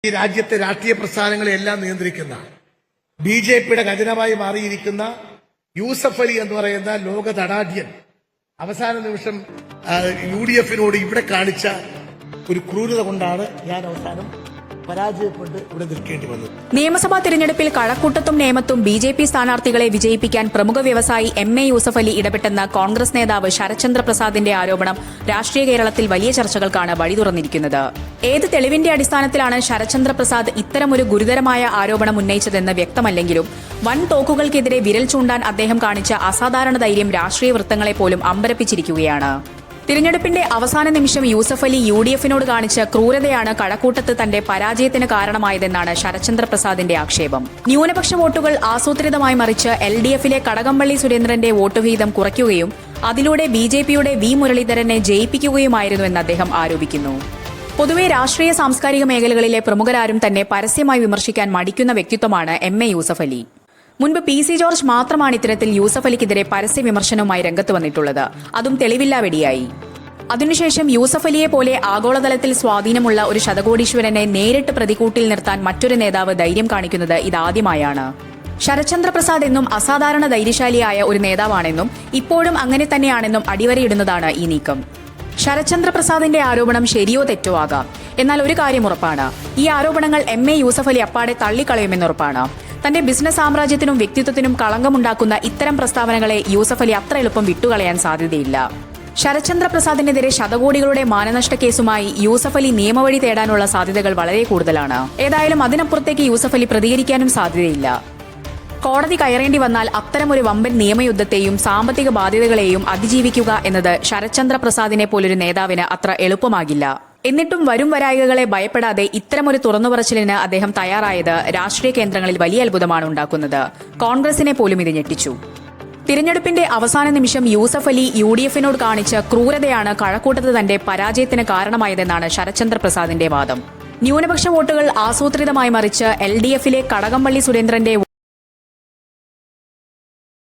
ഈ രാജ്യത്തെ രാഷ്ട്രീയ പ്രസ്ഥാനങ്ങളെല്ലാം നിയന്ത്രിക്കുന്ന ബിജെപിയുടെ ഖജനാവായി മാറിയിരിക്കുന്ന യൂസഫ് അലി എന്ന് പറയുന്ന ലോക തടാഢ്യൻ അവസാന നിമിഷം UDF-നോട് ഇവിടെ കാണിച്ച ഒരു ക്രൂരത കൊണ്ടാണ് ഞാൻ അവസാനം പരാജയപ്പെട്ട് ഇവിടെ നിൽക്കേണ്ടി വന്നത്. നിയമസഭാ തിരഞ്ഞെടുപ്പിൽ കഴക്കൂട്ടത്തും നേമത്തും BJP സ്ഥാനാർത്ഥികളെ വിജയിപ്പിക്കാൻ പ്രമുഖ വ്യവസായി MA യൂസഫ് അലി ഇടപെട്ടെന്ന കോൺഗ്രസ് നേതാവ് ശരത്ചന്ദ്ര പ്രസാദിന്റെ ആരോപണം രാഷ്ട്രീയ കേരളത്തിൽ വലിയ ചർച്ചകൾക്കാണ് വഴി തുറന്നിരിക്കുന്നത്. ഏത് തെളിവിന്റെ അടിസ്ഥാനത്തിലാണ് ശരത്ചന്ദ്ര പ്രസാദ് ഇത്തരമൊരു ഗുരുതരമായ ആരോപണം ഉന്നയിച്ചതെന്ന് വ്യക്തമല്ലെങ്കിലും വൻ തോക്കുകൾക്കെതിരെ വിരൽ ചൂണ്ടാൻ അദ്ദേഹം കാണിച്ച അസാധാരണ ധൈര്യം രാഷ്ട്രീയ വൃത്തങ്ങളെ പോലും അമ്പരപ്പിച്ചിരിക്കുകയാണ്. തിരഞ്ഞെടുപ്പിന്റെ അവസാന നിമിഷം യൂസഫ് അലി UDF-നോട് കാണിച്ച ക്രൂരതയാണ് കഴക്കൂട്ടത്ത് തന്റെ പരാജയത്തിന് കാരണമായതെന്നാണ് ശരത്ചന്ദ്ര പ്രസാദിന്റെ ആക്ഷേപം. ന്യൂനപക്ഷ വോട്ടുകൾ ആസൂത്രിതമായി മറിച്ച് LDF-ലെ കടകംപള്ളി സുരേന്ദ്രന്റെ വോട്ട് വിഹിതം കുറയ്ക്കുകയും അതിലൂടെ BJP-യുടെ V മുരളീധരനെ ജയിപ്പിക്കുകയുമായിരുന്നുവെന്ന് അദ്ദേഹം ആരോപിക്കുന്നു. പൊതുവെ രാഷ്ട്രീയ സാംസ്കാരിക മേഖലകളിലെ പ്രമുഖരാരും തന്നെ പരസ്യമായി വിമർശിക്കാൻ മടിക്കുന്ന വ്യക്തിത്വമാണ് MA യൂസഫ് അലി. മുൻപ് PC ജോർജ് മാത്രമാണ് ഇത്തരത്തിൽ യൂസഫ് അലിക്കെതിരെ പരസ്യ വിമർശനവുമായി രംഗത്ത് വന്നിട്ടുള്ളത്. അതും തെളിവില്ലാ വെടിയായി. അതിനുശേഷം യൂസഫ് അലിയെ പോലെ ആഗോളതലത്തിൽ സ്വാധീനമുള്ള ഒരു ശതകോടീശ്വരനെ നേരിട്ട് പ്രതികൂട്ടിൽ നിർത്താൻ മറ്റൊരു നേതാവ് ധൈര്യം കാണിക്കുന്നത് ഇതാദ്യമായാണ്. ശരത്ചന്ദ്ര പ്രസാദ് എന്നും അസാധാരണ ധൈര്യശാലിയായ ഒരു നേതാവാണെന്നും ഇപ്പോഴും അങ്ങനെ തന്നെയാണെന്നും അടിവരയിടുന്നതാണ് ഈ നീക്കം. ശരത്ചന്ദ്ര പ്രസാദിന്റെ ആരോപണം ശരിയോ തെറ്റോ ആകാം. എന്നാൽ ഒരു കാര്യം ഉറപ്പാണ്, ഈ ആരോപണങ്ങൾ MA യൂസഫ് അലി അപ്പാടെ തള്ളിക്കളയുമെന്നുറപ്പാണ്. തന്റെ ബിസിനസ് സാമ്രാജ്യത്തിനും വ്യക്തിത്വത്തിനും കളങ്കമുണ്ടാക്കുന്ന ഇത്തരം പ്രസ്താവനകളെ യൂസഫ് അലി അത്ര എളുപ്പം വിട്ടുകളയാൻ സാധ്യതയില്ല. ശരത്ചന്ദ്ര പ്രസാദിനെതിരെ ശതകോടികളുടെ മാനനഷ്ട കേസുമായി യൂസഫ് അലി നിയമവഴി തേടാനുള്ള സാധ്യതകൾ വളരെ കൂടുതലാണ്. ഏതായാലും അതിനപ്പുറത്തേക്ക് യൂസഫ് അലി പ്രതികരിക്കാനും സാധ്യതയില്ല. കോടതി കയറേണ്ടി വന്നാൽ അത്തരമൊരു വമ്പൻ നിയമയുദ്ധത്തെയും സാമ്പത്തിക ബാധ്യതകളെയും അതിജീവിക്കുക എന്നത് ശരത്ചന്ദ്ര പ്രസാദിനെ പോലൊരു നേതാവിന് അത്ര എളുപ്പമാകില്ല. എന്നിട്ടും വരും വരായികകളെ ഭയപ്പെടാതെ ഇത്തരമൊരു തുറന്നുപറച്ചിലിന് അദ്ദേഹം തയ്യാറായത് രാഷ്ട്രീയ കേന്ദ്രങ്ങളിൽ വലിയ അത്ഭുതമാണ് ഉണ്ടാക്കുന്നത്. കോൺഗ്രസിനെ പോലും ഇത് ഞെട്ടിച്ചു. തിരഞ്ഞെടുപ്പിന്റെ അവസാന നിമിഷം യൂസഫ് അലി UDF-നോട് കാണിച്ച ക്രൂരതയാണ് കഴക്കൂട്ടത്ത് തന്റെ പരാജയത്തിന് കാരണമായതെന്നാണ് ശരത്ചന്ദ്ര പ്രസാദിന്റെ വാദം. ന്യൂനപക്ഷ വോട്ടുകൾ ആസൂത്രിതമായി മറിച്ച് LDF-ലെ കടകംപള്ളി സുരേന്ദ്രന്റെ